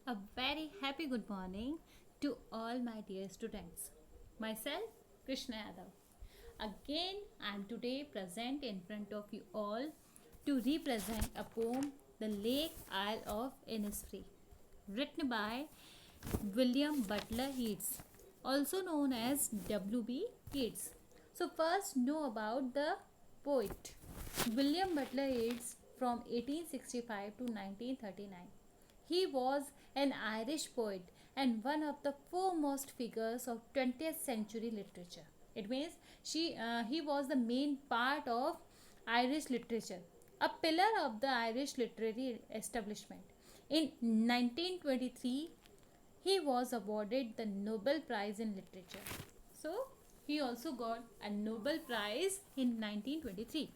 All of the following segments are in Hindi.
A very happy good morning to all my dear students. Myself, Krishna Yadav. Again, I am today present in front of you all to represent a poem, The Lake Isle of Innisfree, written by William Butler Yeats, also known as W.B. Yeats. So, first, know about the poet William Butler Yeats from 1865 to 1939. He was an Irish poet and one of the foremost figures of 20th century literature. It means he was the main part of Irish literature, a pillar of the Irish literary establishment. In 1923, he was awarded the Nobel Prize in Literature. So, he also got a Nobel Prize in 1923.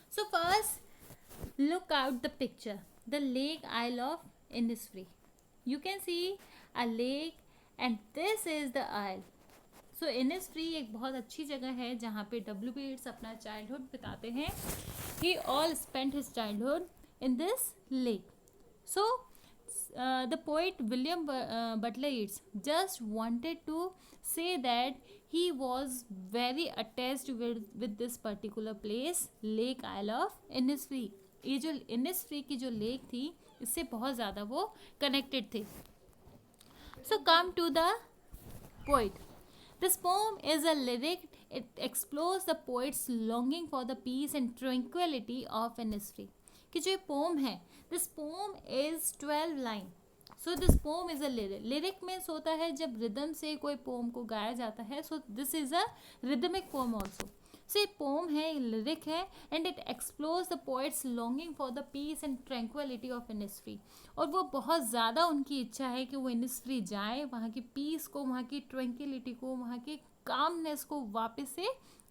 So, first, look out the picture, the Lake Isle of Innisfree. You can see a lake and this is the isle. So Innisfree एक बहुत अच्छी जगह है जहाँ पे डब्ल्यू बी येट्स अपना चाइल्डहुड बिताते हैं. He all spent his childhood in this lake. So the poet William Butler Yeats just wanted to say that he was very attached with this particular place, Lake Isle of Innisfree. ये जो इनिसफ्री की जो लेक थी इससे बहुत ज़्यादा वो कनेक्टेड थे. So come to the poet. This poem is a lyric. It explores the poet's longing for the peace and tranquility of Innisfree. कि जो ये poem है, this poem is 12 line. So this poem is a lyric. Lyric means होता है जब rhythm से कोई poem को गाया जाता है. So this is a rhythmic poem also. So ये poem है, lyric है, and it explores the poet's longing for the peace and tranquility of Innisfree. और वो बहुत ज़्यादा उनकी इच्छा है कि वो Innisfree जाए, वहाँ की पीस को, वहाँ की ट्रैंक्विलिटी को, वहाँ की कामनेस को वापस से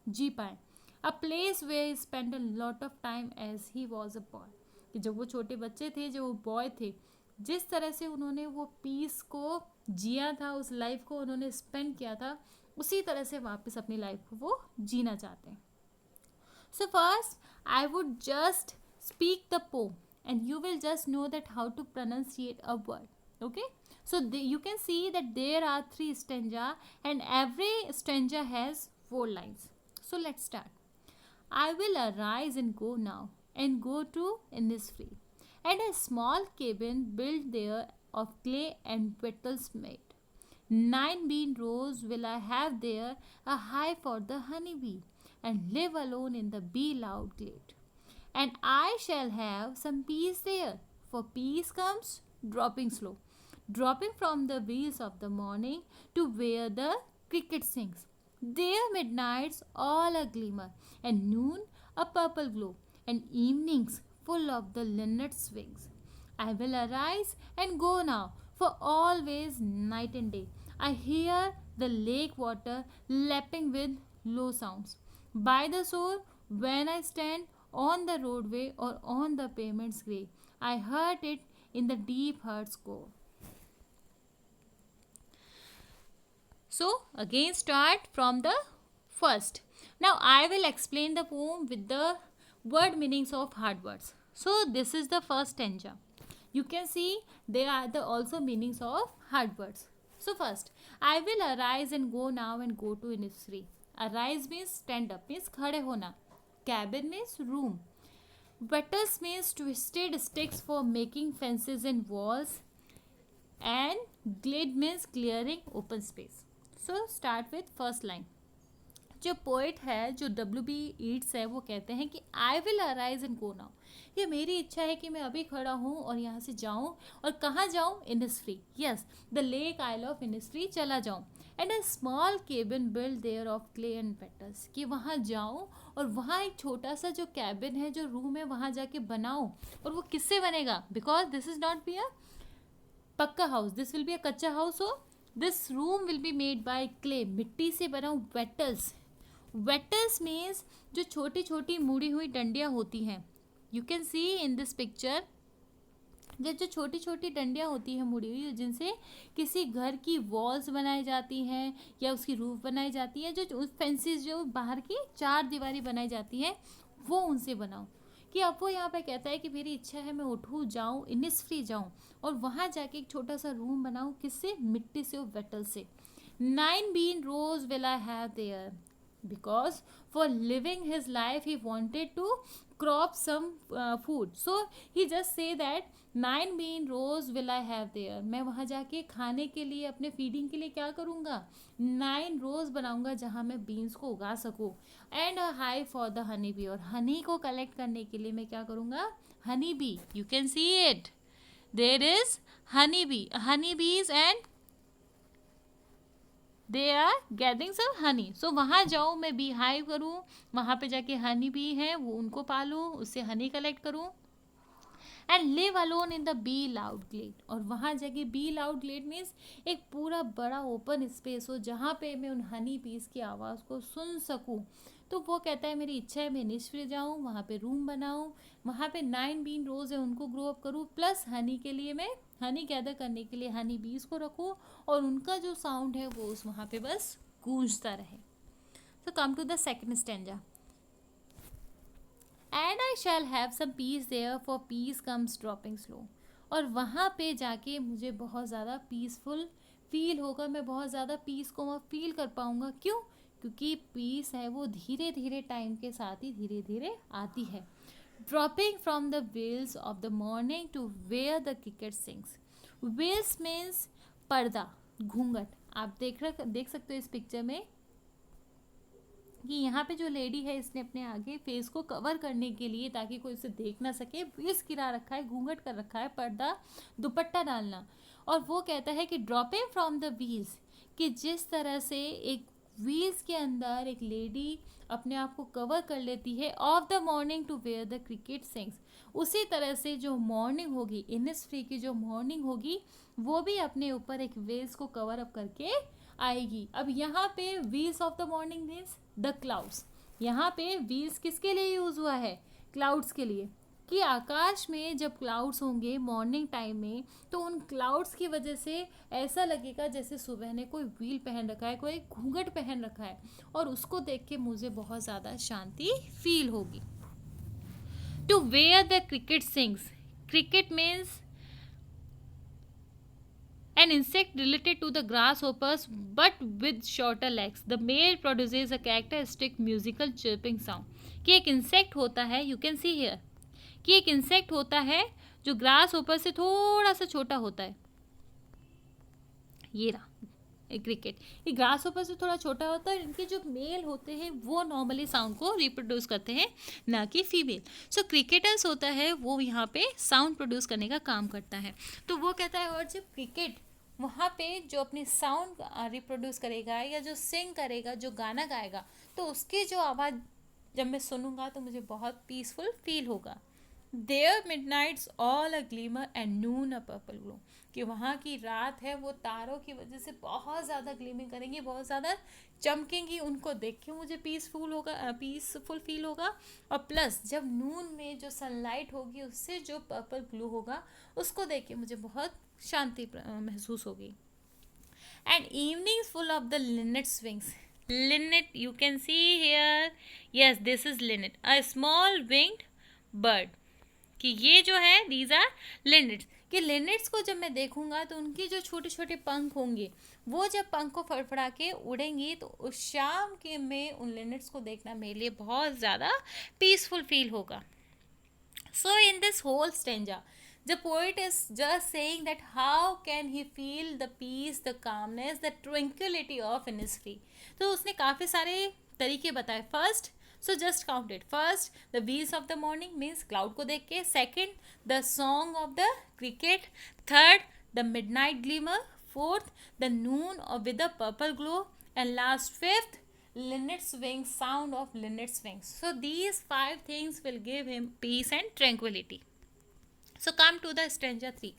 जी पाए. A place where he spend a lot of time as he was a boy. कि जब वो छोटे बच्चे थे, जो वो बॉय थे, जिस तरह से उन्होंने वो पीस को जिया था, उस लाइफ को उन्होंने स्पेंड किया था, उसी तरह से वापस अपनी लाइफ को वो जीना चाहते हैं. So first I would just speak the pome and you will just know that how to pronunciate a word. Okay, so you can see that there are 3 stanza and every stanza has 4 lines. So let's start. I will arise and go now and go to Innisfree, and a small cabin built there of clay and petals made. 9 bean rows will I have there, a hive for the honeybee, and live alone in the bee loud glade. And I shall have some peace there, for peace comes dropping slow, dropping from the wheels of the morning to where the cricket sings. There midnights all a glimmer, and noon a purple glow, and evenings full of the linnet's wings. I will arise and go now, for always night and day I hear the lake water lapping with low sounds. By the shore, when I stand on the roadway or on the pavement's grey, I heard it in the deep heart's core. So again start from the first. Now I will explain the poem with the word meanings of hard words. So this is the first stanza. You can see there are the also meanings of hard words. So first, I will arise and go now and go to Innisfree. Arise means stand up, means खड़े होना. Cabin means room. Vetters means twisted sticks for making fences and walls. And glade means clearing open space. So start with first line. जो पोइट है, जो डब्ल्यू बी ईट्स है, वो कहते हैं कि I will arise and go now. ये मेरी इच्छा है कि मैं अभी खड़ा हूँ और यहाँ से जाऊँ. और कहाँ जाऊँ? Innisfree. Yes, the lake isle of Innisfree चला जाऊँ. And a small cabin build there of clay and petals. कि वहाँ जाऊँ और वहाँ एक छोटा सा जो कैबिन है, जो रूम है, वहाँ जाके बनाऊँ. और वो किससे बनेगा? Because this is not be a pucca house, this will be a kutcha house. हो this room will be made by clay. मिट्टी से बनाऊँ. वेटल्स. वेटल्स मीन्स जो छोटी छोटी मुड़ी हुई डंडियाँ होती हैं. You can C in this picture, जो छोटी छोटी डंडियाँ होती हैं मुड़ी हुई, जिनसे किसी घर की वॉल्स बनाई जाती हैं या उसकी रूफ बनाई जाती है, जो फेंसेस जो बाहर की 4 दीवारी बनाई जाती है, वो उनसे बनाओ. कि अब वो यहाँ पे कहता है कि मेरी इच्छा है मैं उठूँ, जाऊँ, इनिसफ्री जाऊँ और वहाँ जाके एक छोटा सा रूम बनाऊँ, किससे, मिट्टी से और वेटल से. 9 bean rows will I have there, because for living his life he wanted to crop some food. So he just say that 9 bean rows will I have there. मैं वहाँ जाके खाने के लिए, अपने फीडिंग के लिए क्या करूँगा, 9 रोज बनाऊंगा जहाँ मैं बीन्स को उगा सकूँ. And a high for the honey bee, और हनी को कलेक्ट करने के लिए मैं क्या करूँगा, honey bee. You can see it, there is honey bees and they are gathering some honey. So वहाँ जाऊँ, मैं बी हाइव करूँ, वहाँ पे जाके हनी बी हैं वो उनको पालूँ, उससे हनी कलेक्ट करूँ. And live alone in the bee loud glade, और वहाँ जगह बी लाउड ग्लेड मीन्स एक पूरा बड़ा ओपन स्पेस हो जहाँ पे मैं उन हनी बीज की आवाज़ को सुन सकूँ. तो वो कहता है मेरी इच्छा है मैं निष्फ्री जाऊँ, वहाँ पे रूम बनाऊँ, वहाँ पे 9 बीन रोज है उनको ग्रो अप करूँ, प्लस हनी के लिए मैं हनी गैदर करने के लिए हनी बीज को रखूँ और उनका जो साउंड है वो उस वहाँ पे बस गूंजता रहे. तो come to the second stanza. And I shall have some peace there for peace comes dropping slow, और वहाँ पे जाके मुझे बहुत ज़्यादा पीसफुल फील होगा, मैं बहुत ज़्यादा पीस को मैं फील कर पाऊँगा. क्यों, क्योंकि पीस है वो धीरे धीरे टाइम के साथ ही धीरे धीरे आती है. Dropping from the veils of the morning to where the cricket sings. Veils means पर्दा, घूंघट. आप देख सकते हो इस पिक्चर में कि यहाँ पे जो लेडी है इसने अपने आगे फेस को कवर करने के लिए, ताकि कोई उसे देख ना सके, वेल्स गिरा रखा है, घूंघट कर रखा है, पर्दा, दुपट्टा डालना. और वो कहता है कि ड्रॉपिंग फ्रॉम द व्हील्स, कि जिस तरह से एक व्हील्स के अंदर एक लेडी अपने आप को कवर कर लेती है, of the morning to where the cricket sings, उसी तरह से जो मॉर्निंग होगी, इनिसफ्री की जो मॉर्निंग होगी, वो भी अपने ऊपर एक वेल्स को कवर अप करके आएगी. अब यहाँ पे wheels of the morning means the clouds. यहाँ पे व्हील्स किसके लिए यूज हुआ है, क्लाउड्स के लिए, कि आकाश में जब क्लाउड्स होंगे मॉर्निंग टाइम में, तो उन क्लाउड्स की वजह से ऐसा लगेगा जैसे सुबह ने कोई व्हील पहन रखा है, कोई घूंघट पहन रखा है, और उसको देख के मुझे बहुत ज़्यादा शांति फील होगी. To where the cricket sings, cricket means an insect related to the grasshoppers but with shorter legs. The male produces a characteristic musical chirping sound. कि एक इंसेक्ट होता है, यू कैन सी हियर, कि एक इंसेक्ट होता है जो ग्रास होपर से थोड़ा सा छोटा होता है. ये रहा क्रिकेट, ये ग्रास होपर से थोड़ा छोटा होता है. इनके जो मेल होते हैं वो नॉर्मली साउंड को रिप्रोड्यूस करते हैं, ना कि फीमेल. सो क्रिकेटर्स होता है वो यहाँ पे साउंड प्रोड्यूस करने का काम करता है. तो वो कहता है, और जब क्रिकेट वहाँ पे जो अपनी साउंड रिप्रोड्यूस करेगा या जो सिंग करेगा, जो गाना गाएगा, तो उसकी जो आवाज़ जब मैं सुनूंगा तो मुझे बहुत पीसफुल फील होगा. There midnights all a glimmer and noon a purple glow, कि वहाँ की रात है वो तारों की वजह से बहुत ज़्यादा ग्लीमिंग करेंगी, बहुत ज़्यादा चमकेंगी. उनको देख के मुझे पीसफुल फील होगा. और प्लस जब नून में जो सनलाइट होगी उससे जो पर्पल ग्लो होगा, उसको देख के मुझे बहुत शांति महसूस होगी. And evening full of the Lynette swings. Lynette, you can see here, yes this is Lynette, a small winged bird. कि ये जो है दीज आर लिनेट्स, कि लिनेट्स को जब मैं देखूंगा तो उनके जो छोटे छोटे पंख होंगे, वो जब पंख को फड़फड़ा के उड़ेंगी, तो उस शाम के में उन लिनेट्स को देखना मेरे लिए बहुत ज़्यादा पीसफुल फील होगा. So in this whole stanza the poet is just saying that how can he feel the peace, the calmness, the tranquility of Innisfree. तो उसने काफ़ी सारे तरीके बताए. First, so just count it. First, the wheels of the morning means cloud को देख के. Second, the song of the cricket. Third, the midnight glimmer. Fourth, the noon with the purple glow. And last, fifth, linnet's wings, sound of linnet's wings. So these 5 things will give him peace and tranquility. So come to the stanza 3.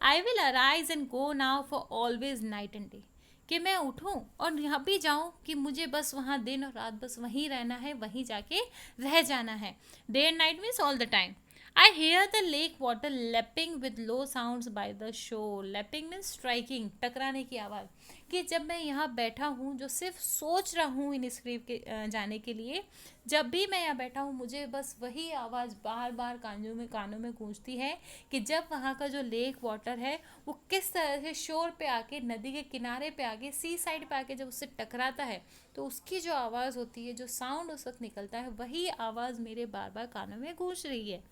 I will arise and go now for always night and day. कि मैं उठूं और यहाँ भी जाऊँ कि मुझे बस वहाँ दिन और रात बस वहीं रहना है, वहीं जाके रह जाना है. Day and night means all the time. I hear the lake water lapping with low sounds by the shore. Lapping means striking, टकराने की आवाज़. कि जब मैं यहाँ बैठा हूँ जो सिर्फ सोच रहा हूँ इनिस्क्रीप के जाने के लिए, जब भी मैं यहाँ बैठा हूँ मुझे बस वही आवाज़ बार बार कानों में गूंजती है कि जब वहाँ का जो लेक वाटर है वो किस तरह से शोर पे आके, नदी के किनारे पे आके, सी साइड पे आके जब उससे टकराता है तो उसकी जो आवाज़ होती है, जो साउंड उस वक्त निकलता है, वही आवाज़ मेरे बार बार कानों में गूंज रही है.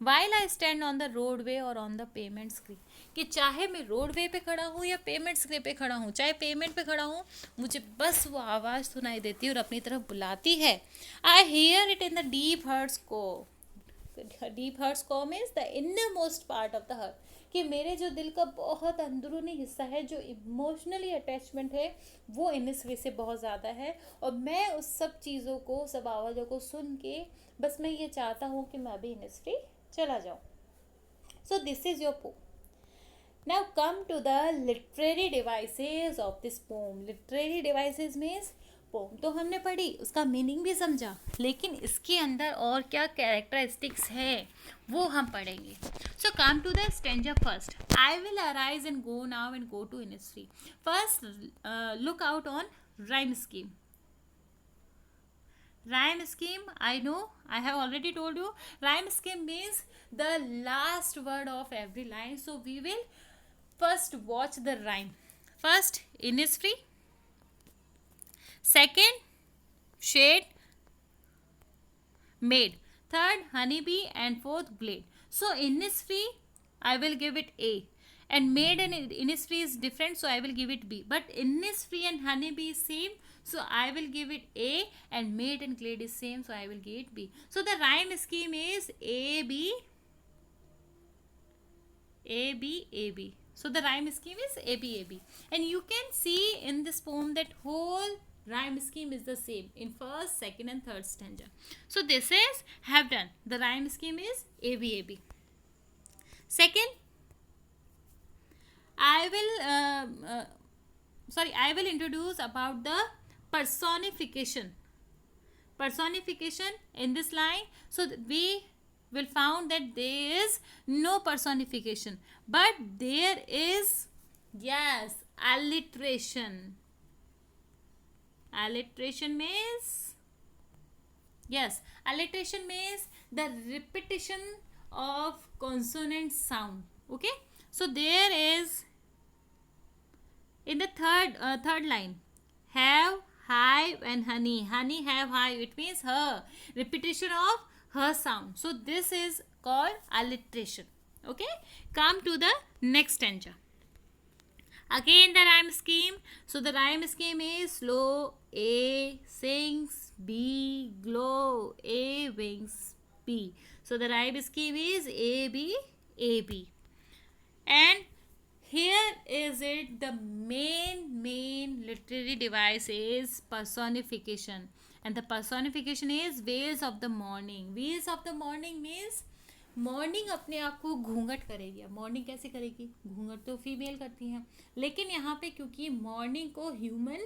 While I stand on the roadway और ऑन द पेमेंट स्क्रीन. कि चाहे मैं रोडवे पे खड़ा हूँ या पेमेंट स्क्रीन पे खड़ा हूँ, चाहे पेमेंट पे खड़ा हूँ, मुझे बस वो आवाज़ सुनाई देती है और अपनी तरफ बुलाती है. I hear it in the deep heart's core. Deep heart's core means the innermost part of the heart. कि मेरे जो दिल का बहुत अंदरूनी हिस्सा है, जो इमोशनली अटैचमेंट है, वो इनिस्फ्री से बहुत ज़्यादा है. और मैं उस सब चीज़ों को, सब आवाज़ों को सुन के बस मैं ये चाहता हूँ कि मैं अभी इनिस्फ्री चला जाऊँ. So this is your poem. Now come to the literary devices of this poem. Literary devices means poem तो हमने पढ़ी, उसका मीनिंग भी समझा, लेकिन इसके अंदर और क्या कैरेक्टरिस्टिक्स है वो हम पढ़ेंगे. So come to the stanza first. I will arise and go now and go to industry. First, look out on rhyme scheme. Rhyme scheme, I know, I have already told you. Rhyme scheme means the last word of every line. So we will first watch the rhyme. First, Innisfree. Second, shade, maid. Third, honeybee, and fourth, blade. So Innisfree, I will give it A. And maid and Innisfree is different, so I will give it B. But Innisfree and honeybee is same, so I will give it A. And maid and glade is same, so I will give it B. So the rhyme scheme is A B A B A B. So the rhyme scheme is A B A B. And you can see in this poem that whole rhyme scheme is the same in first, second and third stanza. So this is have done. The rhyme scheme is A B A B. Second, I will introduce about the personification. Personification in this line. So we will found that there is no personification, but there is, yes, alliteration. Alliteration means, yes, alliteration means the repetition of consonant sound. Okay, so there is in the third line, have, hive and honey. Honey, have, hive, it means her, repetition of her sound. So this is called alliteration. Okay, come to the next stanza. Again the rhyme scheme. So the rhyme scheme is slow, A sings, B glow, A wings, B. So the rhyme scheme is A B A B. And here is it, the main literary device is personification. And the personification is veils of the morning. Veils of the morning means morning अपने आप को घूंघट करेगी. मॉर्निंग कैसे करेगी? घूंघट तो फीमेल करती हैं, लेकिन यहाँ पे क्योंकि मॉर्निंग को ह्यूमन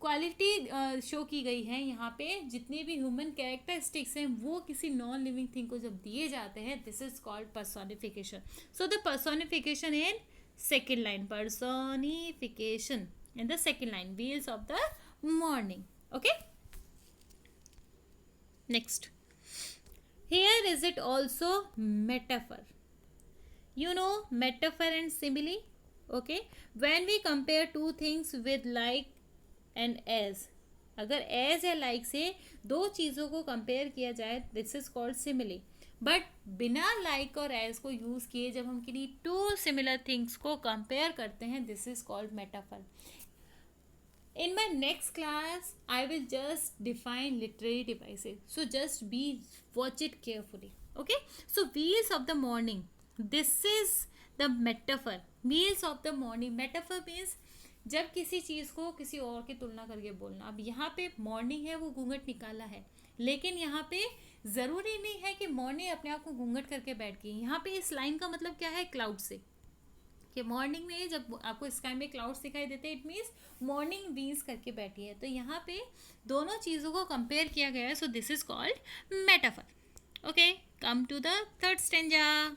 क्वालिटी शो की गई है, यहाँ पे जितने भी ह्यूमन कैरेक्टरिस्टिक्स हैं वो किसी नॉन लिविंग थिंग को जब दिए जाते हैं, this is called personification. So the personification in second line, personification in the second line, wheels of the morning. Okay, next, here is it also metaphor. You know metaphor and simile. Okay, when we compare two things with like and as, अगर as या like से दो चीज़ों को कंपेयर किया जाए, this is called simile. But बिना like और as को यूज़ किए जब हम किन्हीं टू सिमिलर थिंग्स को कंपेयर करते हैं, this is called metaphor. In my next class, I will just define literary devices. So just watch it carefully. Okay. So wheels of the morning. This is the metaphor. Wheels of the morning. Metaphor means जब किसी चीज़ को किसी और की तुलना करके बोलना. अब यहाँ पे मॉर्निंग है, वो घूंघट निकाला है, लेकिन यहाँ पे ज़रूरी नहीं है कि मॉर्निंग अपने आप को घूंघट करके बैठ गई. यहाँ पे इस लाइन का मतलब क्या है? क्लाउड से, कि मॉर्निंग में जब आपको स्काई में क्लाउड्स दिखाई देते हैं, इट मीन्स मॉर्निंग व्हील्स करके बैठी है. तो यहाँ पे दोनों चीज़ों को कंपेयर किया गया है. So this is called metaphor. Okay, come to the third stanza.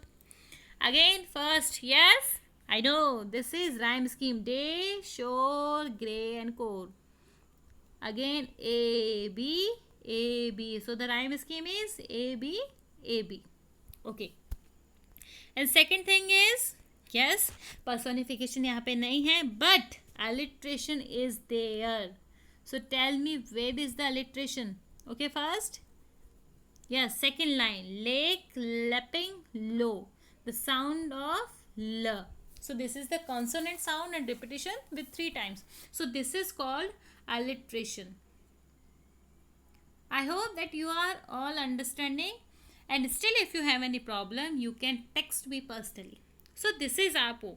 Again, first, yes, I know this is rhyme scheme day, shore, gray, and core. Again, A, B, A, B. So the rhyme scheme is A, B, A, B. Okay. And second thing is, yes, personification यहाँ पे नहीं है, but alliteration is there. So tell me where is the alliteration? Okay, first. Yes, second line. Lake, lapping, low. The sound of L. So this is the consonant sound and repetition with 3 times. So this is called alliteration. I hope that you are all understanding, and still if you have any problem you can text me personally. So this is Apo.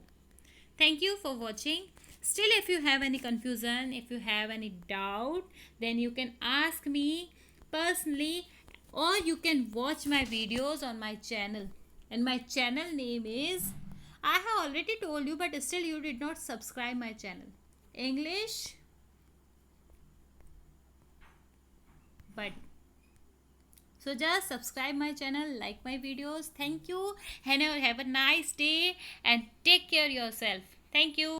Thank you for watching. Still if you have any confusion, if you have any doubt, then you can ask me personally, or you can watch my videos on my channel. And my channel name is, I have already told you, but still you did not subscribe my channel, English Buddy. So just subscribe my channel, like my videos. Thank you, and have a nice day and take care yourself. Thank you.